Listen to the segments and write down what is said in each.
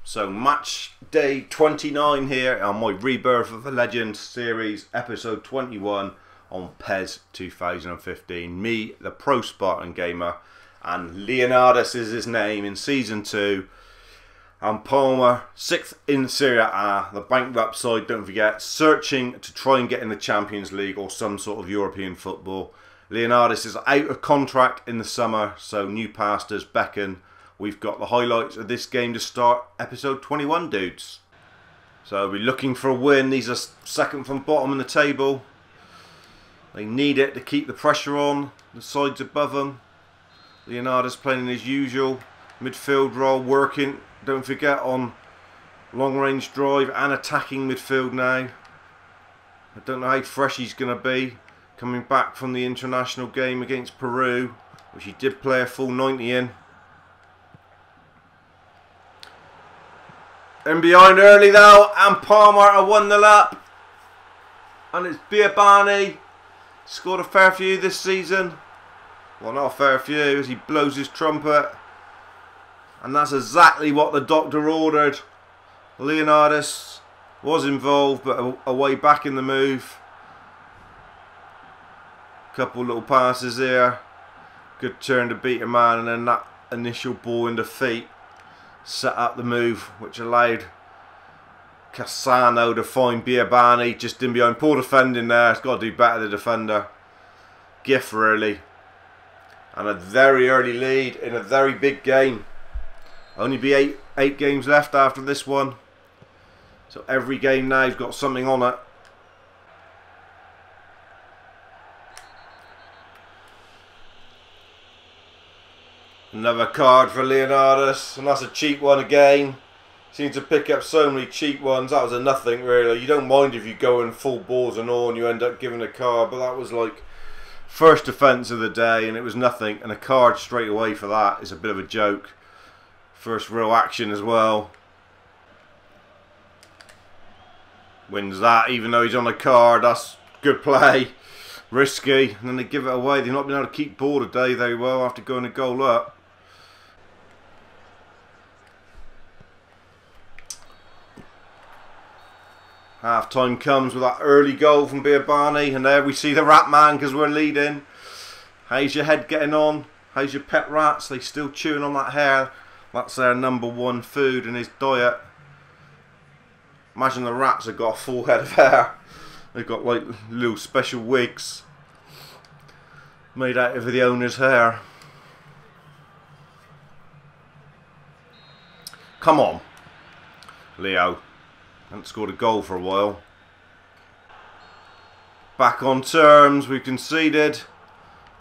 So match day 29 here on my Rebirth of the Legends series, episode 21 on PES 2015. Me, the Pro Spartan Gamer, and Leonidas is his name in season 2. And Parma, 6th in Serie A, the bankrupt side, don't forget, searching to try and get in the Champions League or some sort of European football. Leonidas is out of contract in the summer, so new pastors beckon. We've got the highlights of this game to start episode 21, dudes. So we're looking for a win. These are second from bottom in the table. They need it to keep the pressure on the sides above them. Leonidas playing his usual midfield role, working, don't forget, on long range drive and attacking midfield now. I don't know how fresh he's going to be coming back from the international game against Peru, which he did play a full 90 in. And behind early though, and Parma are 1-0 up. And it's Biabani. Scored a fair few this season. Well, not a fair few, as he blows his trumpet. And that's exactly what the doctor ordered. Leonidas was involved, but away back in the move. Couple little passes here. Good turn to beat a man, and then that initial ball in the feet set up the move, which allowed Cassano to find Biabani just in behind. Poor defending there. It's got to do better, the defender. Gift, really. And a very early lead in a very big game. Only be eight games left after this one. So every game now has got something on it. Another card for Leonidas, and that's a cheap one again. Seems to pick up so many cheap ones. That was a nothing, really. You don't mind if you go in full balls and all and you end up giving a card, but that was like first defence of the day and it was nothing, and a card straight away for that is a bit of a joke. First real action as well. Wins that even though he's on a card. That's good play. Risky, and then they give it away. They've not been able to keep ball today very well after going a goal up. Half time comes with that early goal from Biabani, and there we see the rat man because we're leading. How's your head getting on? How's your pet rats? They still chewing on that hair? That's their #1 food in his diet. Imagine the rats have got a full head of hair. They've got like little special wigs made out of the owner's hair. Come on, Leo. Hasn't scored a goal for a while. Back on terms. We've conceded.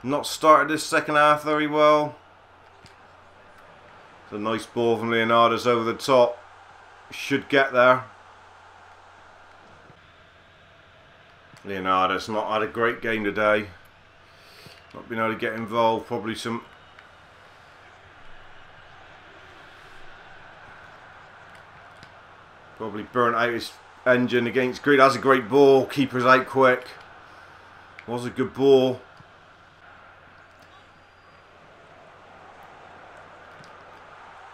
Not started this second half very well. It's a nice ball from Leonidas over the top. Should get there. Leonidas not had a great game today. Not been able to get involved. Probably some burnt out his engine against Greece. That's a great ball. Keeper's out quick. Was a good ball.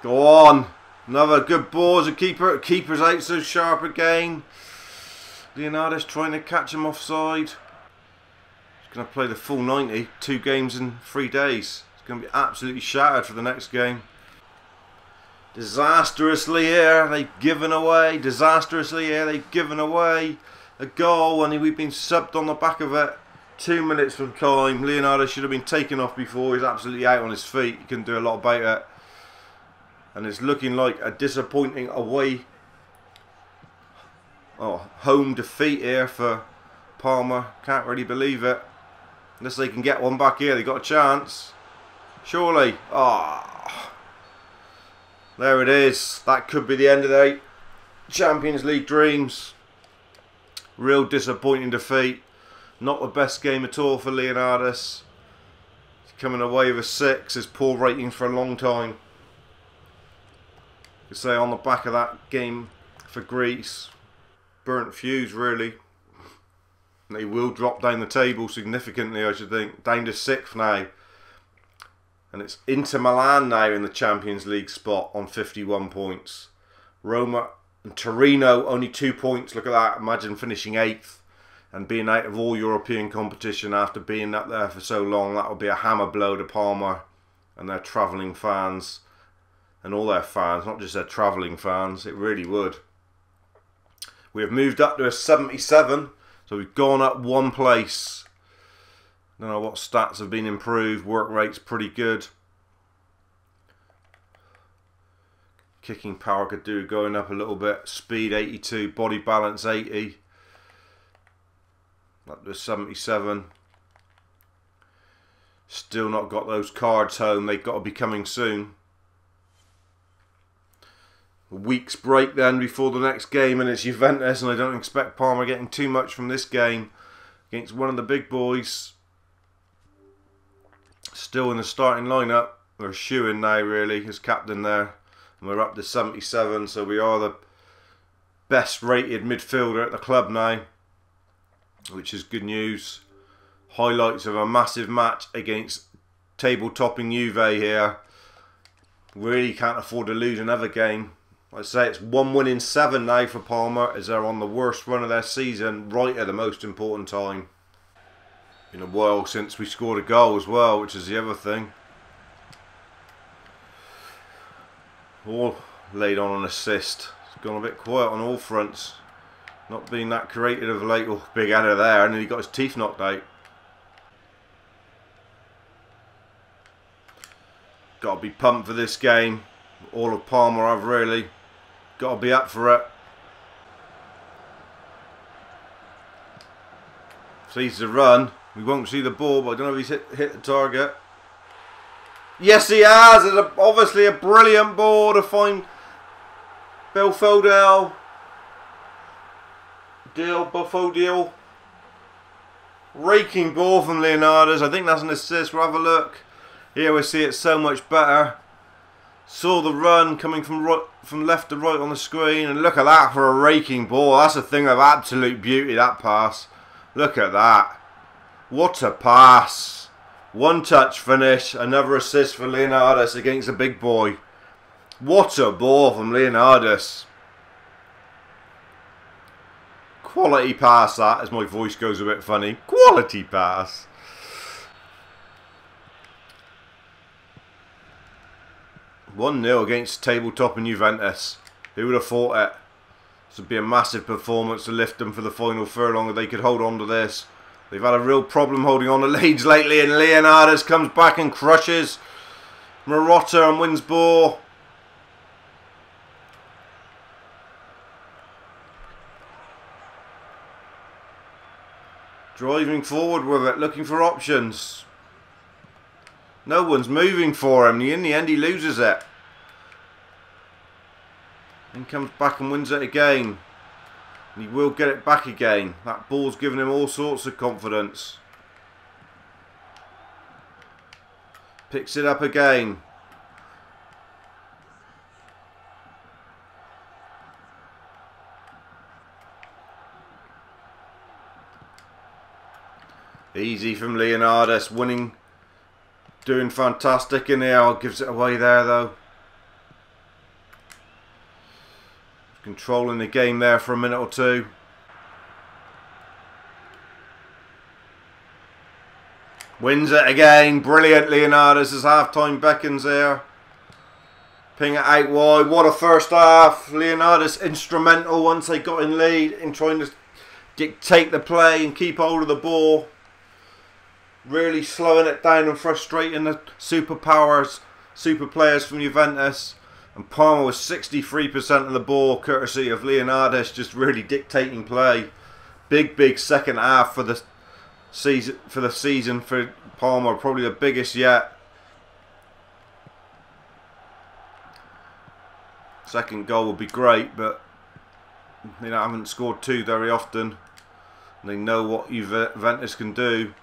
Go on. Another good ball as a keeper. Keeper's out so sharp again. Leonidas trying to catch him offside. He's going to play the full 90. 2 games in 3 days. He's going to be absolutely shattered for the next game. Disastrously here, they've given away. Disastrously here, they've given away a goal, and we've been subbed on the back of it. 2 minutes from time. Leonidas should have been taken off before. He's absolutely out on his feet. He couldn't do a lot about it. And it's looking like a disappointing away, home defeat here for Parma. Can't really believe it. Unless they can get one back here, they got a chance. Surely. There it is. That could be the end of their Champions League dreams. Real disappointing defeat. Not the best game at all for Leonidas. He's coming away with a 6. His poor rating for a long time. You could say on the back of that game for Greece. Burnt fuse, really. They will drop down the table significantly, I should think. Down to 6th now. And it's Inter Milan now in the Champions League spot on 51 points. Roma and Torino, only 2 points. Look at that. Imagine finishing 8th and being out of all European competition after being up there for so long. That would be a hammer blow to Parma and their travelling fans and all their fans, not just their travelling fans. It really would. We have moved up to a 77, so we've gone up 1 place. Don't know what stats have been improved. Work rate's pretty good. Kicking power could do going up a little bit. Speed 82, body balance 80. Up to 77. Still not got those cards home. They've got to be coming soon. A week's break then before the next game, and it's Juventus, and I don't expect Parma getting too much from this game against one of the big boys. Still in the starting lineup. We're shooing now really as captain there. And we're up to 77, so we are the best rated midfielder at the club now, which is good news. Highlights of a massive match against table-topping Juve here. Really can't afford to lose another game. I'd say it's 1 win in 7 now for Parma, as they're on the worst run of their season, right at the most important time. Been a while since we scored a goal as well, which is the other thing. All laid on an assist. It's gone a bit quiet on all fronts. Not being that creative of late. Oh, big header there, and then he got his teeth knocked out. Got to be pumped for this game. All of Parma have really got to be up for it. Sees the run. We won't see the ball, but I don't know if he's hit the target. Yes, he has. It's obviously a brilliant ball to find Belfodil. Buffodil. Raking ball from Leonidas. I think that's an assist. We'll have a look. Here we see it so much better. Saw the run coming from left to right on the screen, and look at that for a raking ball. That's a thing of absolute beauty, that pass. Look at that. What a pass. 1 touch finish, another assist for Leonidas against a big boy. What a ball from Leonidas. Quality pass that, as my voice goes a bit funny. Quality pass. (1-0) against table-topping Juventus. Who would have thought it? This would be a massive performance to lift them for the final furlong if they could hold on to this. They've had a real problem holding on to leads lately, and Leonidas comes back and crushes Marotta and wins ball. Driving forward with it, looking for options. No one's moving for him. In the end, he loses it. Then comes back and wins it again. And he will get it back again. That ball's given him all sorts of confidence. Picks it up again. Easy from Leonidas, winning, doing fantastic in there. Gives it away there though. Controlling the game there for a minute or two. Wins it again. Brilliant, Leonidas, as half-time beckons there. Ping it out wide. What a first half. Leonidas instrumental once they got in lead in trying to dictate the play and keep hold of the ball. Really slowing it down and frustrating the super players from Juventus. And Parma was 63% of the ball, courtesy of Leonidas, just really dictating play. Big second half for the season for Parma, probably the biggest yet. Second goal would be great, but they haven't scored 2 very often. They know what Juventus can do.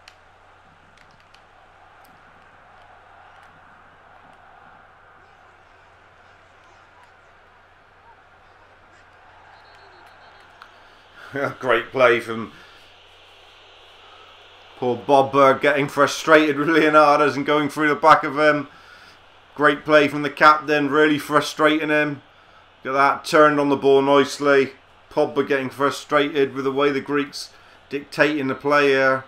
Great play from poor Bob Berg, getting frustrated with Leonidas and going through the back of him. Great play from the captain, really frustrating him. Look at that, turned on the ball nicely. Pogba getting frustrated with the way the Greeks dictating the play here.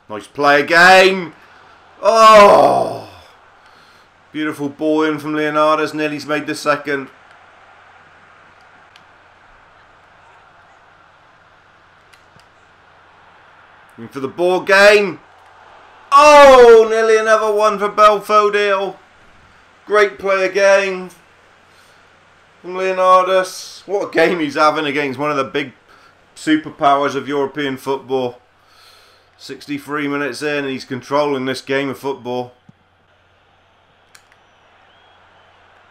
Nice play again. Oh! Beautiful ball in from Leonidas. Nearly's made the second. In for the ball game. Oh! Nearly another one for Belfodil. Great play again from Leonidas. What a game he's having against one of the big superpowers of European football. 63 minutes in and he's controlling this game of football.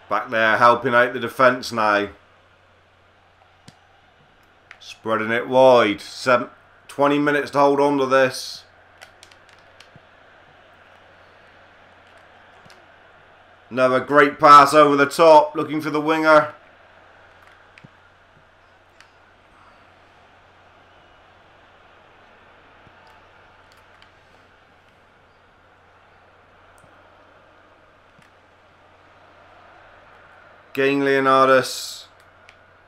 Back there helping out the defence now. Spreading it wide. 20 minutes to hold on to this. Another great pass over the top. Looking for the winger. Getting Leonidas.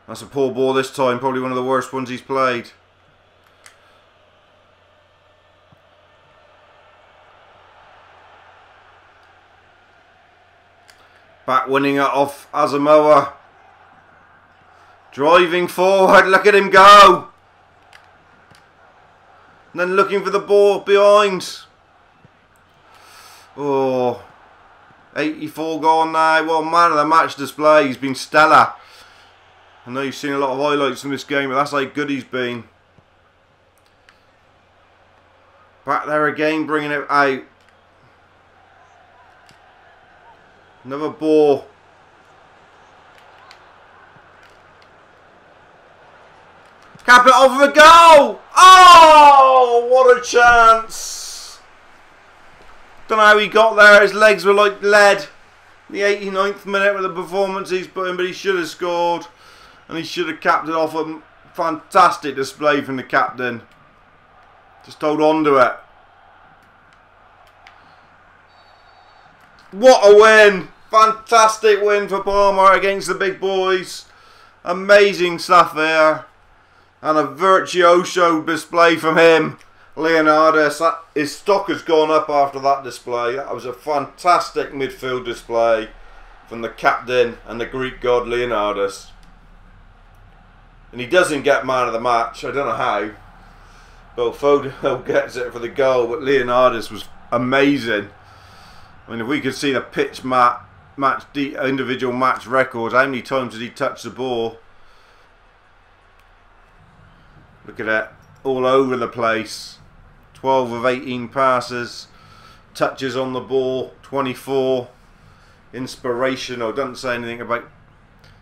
That's a poor ball this time. Probably one of the worst ones he's played. Back winning it off Asamoah. Driving forward. Look at him go. And then looking for the ball behind. Oh. 84 gone now. Well, man of the match display. He's been stellar. I know you've seen a lot of highlights from this game, but that's how good he's been. Back there again, bringing it out. Another ball. Cap it off of a goal. Oh, what a chance. Don't know how he got there. His legs were like lead. The 89th minute with the performance he's put in, but he should have scored. And he should have capped it off. A fantastic display from the captain. Just hold on to it. What a win! Fantastic win for Parma against the big boys. Amazing stuff there. And a virtuoso display from him. Leonidas, his stock has gone up after that display. That was a fantastic midfield display from the captain and the Greek god Leonidas. And he doesn't get man of the match. I don't know how. Belfodil gets it for the goal, but Leonidas was amazing. I mean, if we could see the pitch individual match records, how many times did he touch the ball? Look at that, all over the place. 12 of 18 passes, touches on the ball, 24. Inspirational, doesn't say anything about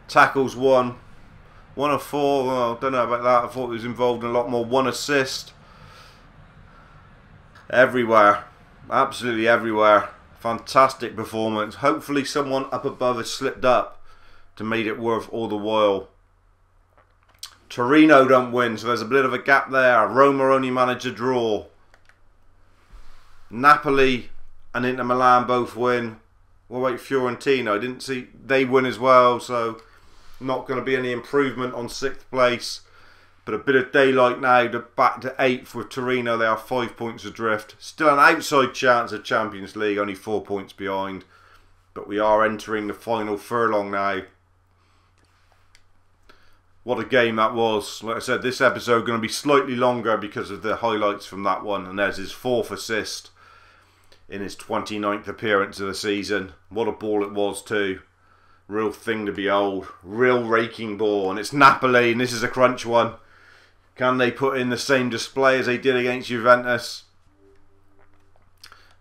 tackles, 1 of 4. Well, I don't know about that. I thought he was involved in a lot more. 1 assist. Everywhere, absolutely everywhere. Fantastic performance. Hopefully someone up above has slipped up to make it worth all the while. Torino don't win, so there's a bit of a gap there. Roma only managed a draw. Napoli and Inter Milan both win. What about Fiorentina? I didn't see they win as well, so not going to be any improvement on 6th place. But a bit of daylight now, back to 8th with Torino. They are 5 points adrift. Still an outside chance of Champions League, only 4 points behind. But we are entering the final furlong now. What a game that was. Like I said, this episode going to be slightly longer because of the highlights from that one. And there's his 4th assist in his 29th appearance of the season. What a ball it was too. Real thing to behold. Real raking ball. And it's Napoli, and this is a crunch one. Can they put in the same display as they did against Juventus?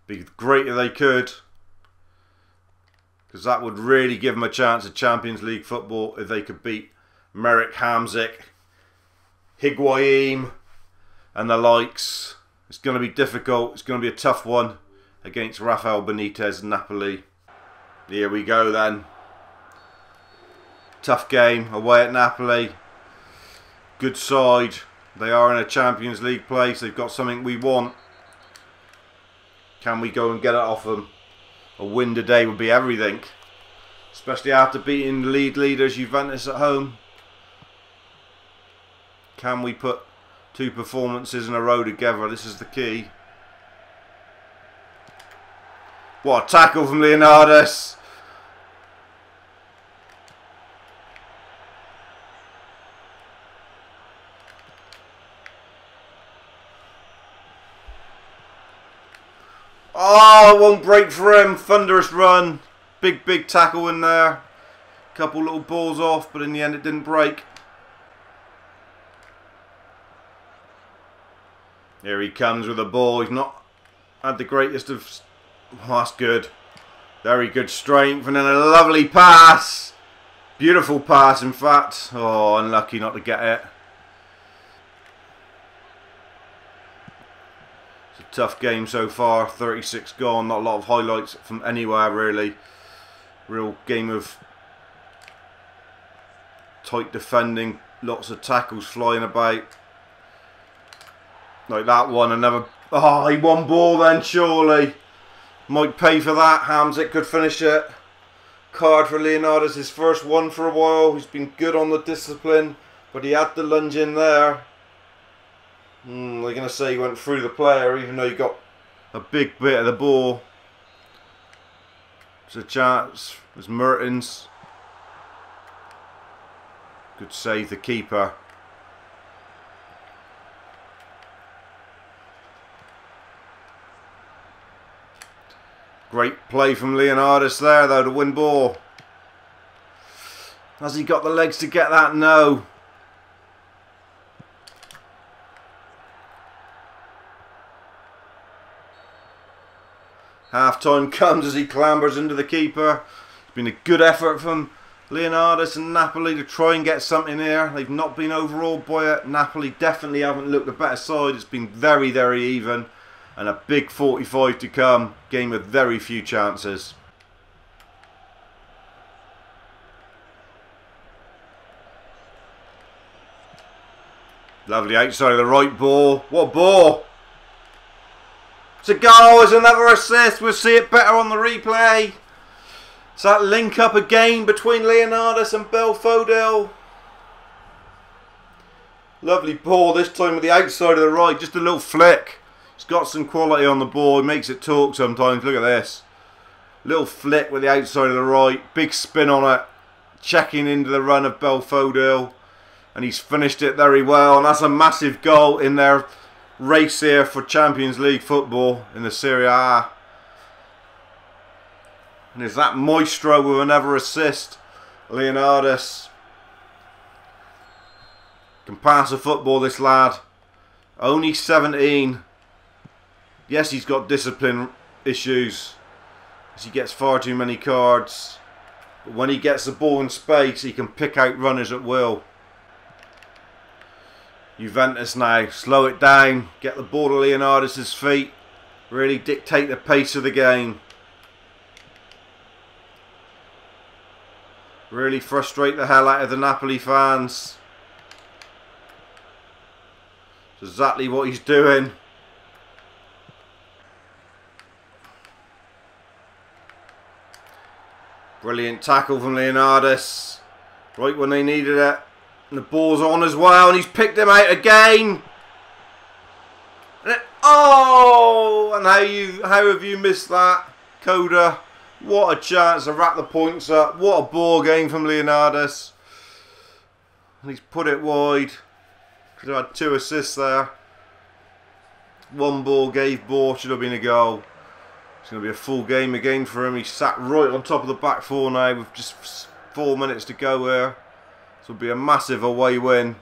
Be great if they could. Because that would really give them a chance at Champions League football if they could beat Merrick Hamzik, Higuain and the likes. It's going to be difficult. It's going to be a tough one against Rafael Benitez and Napoli. Here we go then. Tough game away at Napoli. Good side. They are in a Champions League place. They've got something we want. Can we go and get it off them? A win today would be everything. Especially after beating league leaders Juventus at home. Can we put 2 performances in a row together? This is the key. What a tackle from Leonidas. Oh, it won't break for him. Thunderous run. Big tackle in there. Couple little balls off, but in the end it didn't break. Here he comes with the ball. He's not had the greatest of... Oh, that's good. Very good strength. And then a lovely pass. Beautiful pass, in fact. Oh, unlucky not to get it. It's a tough game so far. 36 gone. Not a lot of highlights from anywhere, really. Real game of tight defending. Lots of tackles flying about. Like that one. Another... Oh, he won ball then, surely. Might pay for that. Hamzik could finish it. Card for Leonidas, his first one for a while. He's been good on the discipline, but he had the lunge in there. They're going to say he went through the player, even though he got a big bit of the ball. It's a chance. There's Mertens. Good save, the keeper. Great play from Leonidas there, though, to win ball. Has he got the legs to get that? No. Half time comes as he clambers into the keeper. It's been a good effort from Leonidas and Napoli to try and get something here. They've not been overawed by it. Napoli definitely haven't looked the better side. It's been very, very even. And a big 45 to come. Game with very few chances. Lovely outside of the right ball. What a ball! It's a goal. It's another assist. We'll see it better on the replay. It's that link up again between Leonidas and Belfodil. Lovely ball. This time with the outside of the right. Just a little flick. He's got some quality on the ball. He makes it talk sometimes. Look at this. Little flick with the outside of the right. Big spin on it. Checking into the run of Belfodil. And he's finished it very well. And that's a massive goal in their race here for Champions League football in the Serie A. And is that Maestro with another assist. Leonidas. Can pass a football, this lad. Only 17. Yes, he's got discipline issues, as he gets far too many cards. But when he gets the ball in space, he can pick out runners at will. Juventus now, slow it down, get the ball to Leonidas' feet, really dictate the pace of the game. Really frustrate the hell out of the Napoli fans. It's exactly what he's doing. Brilliant tackle from Leonidas. Right when they needed it. And the ball's on as well. And he's picked him out again. And oh! And how have you missed that, Coda? What a chance to wrap the points up. What a ball game from Leonidas. And he's put it wide. Could have had 2 assists there. 1 ball, gave ball. Should have been a goal. It's going to be a full game again for him. He's sat right on top of the back 4 now with just 4 minutes to go here. This will be a massive away win.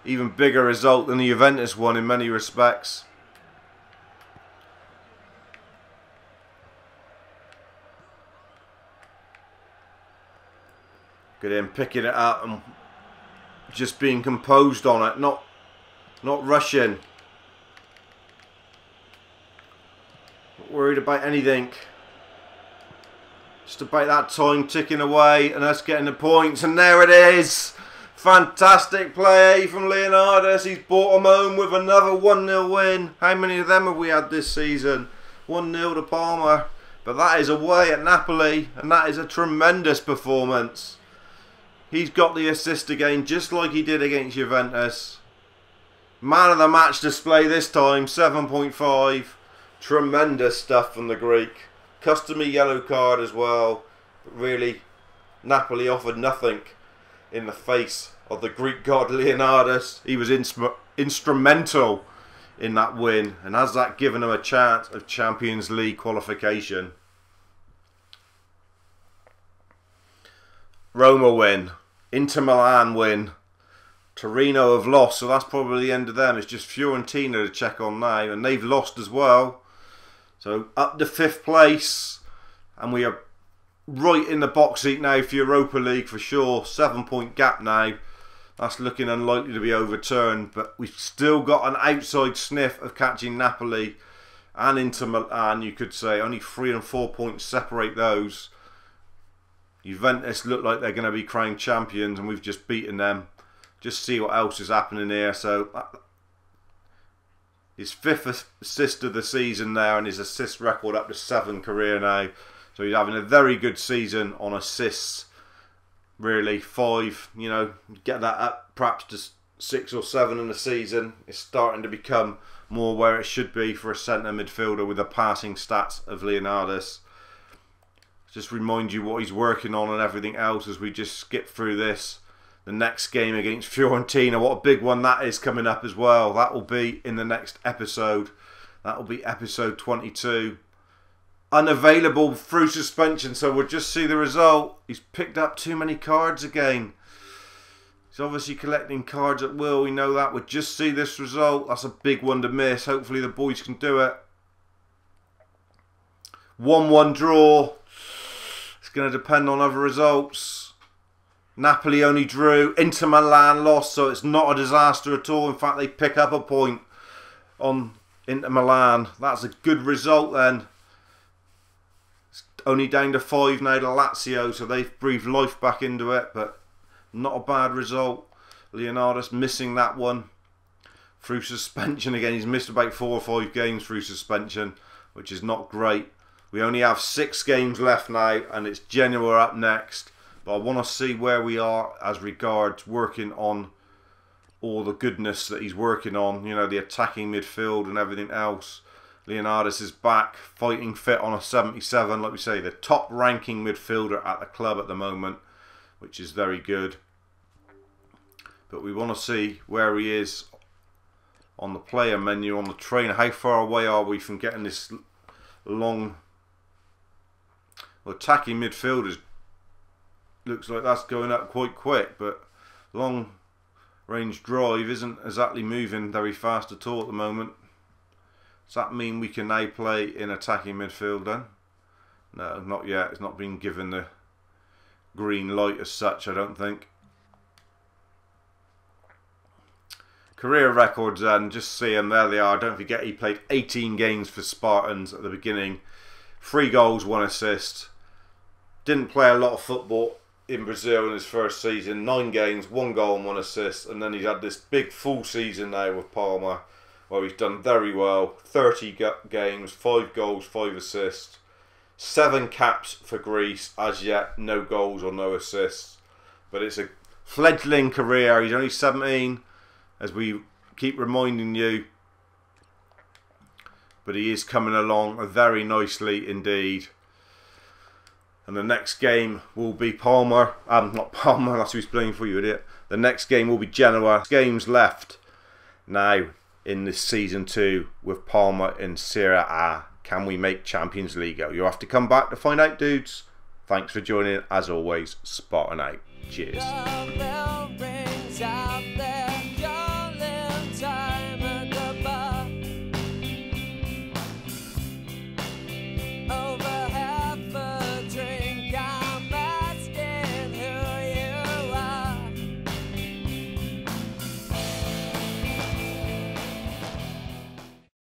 Even bigger result than the Juventus one in many respects. Look at him picking it up and just being composed on it, not rushing. Not worried about anything. Just about that time ticking away and us getting the points. And there it is. Fantastic play from Leonidas. He's brought them home with another 1-0 win. How many of them have we had this season? 1-0 to Parma. But that is away at Napoli, and that is a tremendous performance. He's got the assist again, just like he did against Juventus. Man of the match display this time, 7.5. Tremendous stuff from the Greek. Customary yellow card as well. But really, Napoli offered nothing in the face of the Greek god Leonidas. He was instrumental in that win, and has that given him a chance of Champions League qualification. Roma win, Inter Milan win, Torino have lost, so that's probably the end of them. It's just Fiorentina to check on now, and they've lost as well. So up to 5th place, and we are right in the box seat now for Europa League for sure. 7-point gap now. That's looking unlikely to be overturned, but we've still got an outside sniff of catching Napoli and Inter Milan, you could say. Only 3 and 4 points separate those. Juventus look like they're going to be crowned champions, and we've just beaten them. Just see what else is happening here. So his 5th assist of the season there, and his assist record up to 7 career now. So he's having a very good season on assists. Really, 5, you know, get that up perhaps to 6 or 7 in the season. It's starting to become more where it should be for a centre midfielder with the passing stats of Leonidas. Just remind you what he's working on and everything else as we just skip through this. The next game against Fiorentina, what a big one that is coming up as well. That will be in the next episode. That will be episode 22. Unavailable through suspension, so we'll just see the result. He's picked up too many cards again. He's obviously collecting cards at will, we know that. We'll just see this result. That's a big one to miss. Hopefully the boys can do it. 1-1 draw. It's going to depend on other results. Napoli only drew. Inter Milan lost, so it's not a disaster at all. In fact, they pick up a point on Inter Milan. That's a good result then. Only down to 5 now to Lazio, so they've breathed life back into it, but not a bad result. Leonidas missing that one through suspension again. He's missed about 4 or 5 games through suspension, which is not great. We only have 6 games left now, and it's Genoa up next. But I want to see where we are as regards working on all the goodness that he's working on. You know, the attacking midfield and everything else. Leonidas is back, fighting fit on a 77. Like we say, the top ranking midfielder at the club at the moment, which is very good. But we want to see where he is on the player menu, on the trainer. How far away are we from getting this long... Well, attacking midfielders looks like that's going up quite quick, but long range drive isn't exactly moving very fast at all at the moment. Does that mean we can now play in attacking midfield then? No, not yet. It's not been given the green light as such, I don't think. Career records then, just see them, there they are. Don't forget he played 18 games for Spartans at the beginning. 3 goals, 1 assist. Didn't play a lot of football in Brazil in his first season. 9 games, 1 goal and 1 assist. And then he's had this big full season now with Parma, where he's done very well. 30 games, 5 goals, 5 assists. 7 caps for Greece. As yet, no goals or no assists. But it's a fledgling career. He's only 17, as we keep reminding you. But he is coming along very nicely indeed. And the next game will be Parma. Not Parma, that's who's playing for you, idiot. The next game will be Genoa. Games left now in this season 2 with Parma in Serie A. Can we make Champions League? You'll have to come back to find out, dudes. Thanks for joining. As always, Spartan out. Cheers.